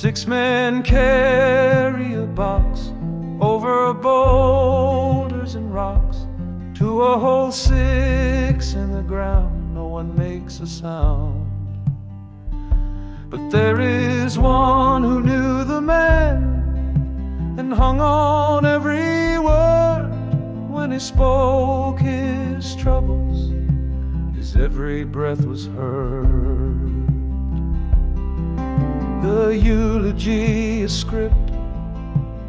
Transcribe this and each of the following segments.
6 men carry a box over boulders and rocks to a hole 6 in the ground. No one makes a sound, but there is one who knew the man and hung on every word. When he spoke his troubles, his every breath was heard. The eulogy, a script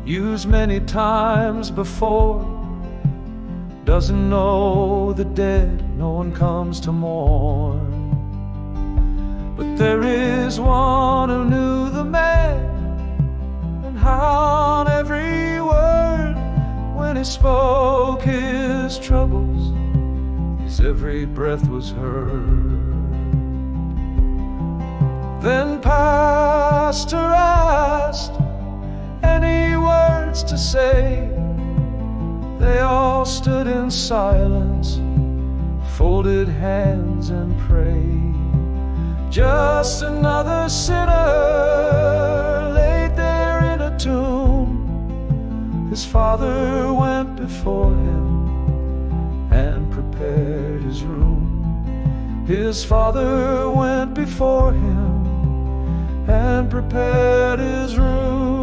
used many times before, doesn't know the dead, no one comes to mourn. But there is one who knew the man and hung on every word. When he spoke his troubles, his every breath was heard. Then Pastor asked any words to say. They all stood in silence, folded hands and prayed. Just another sinner laid there in a tomb. His father went before him and prepared his room. His father went before him and prepared his room.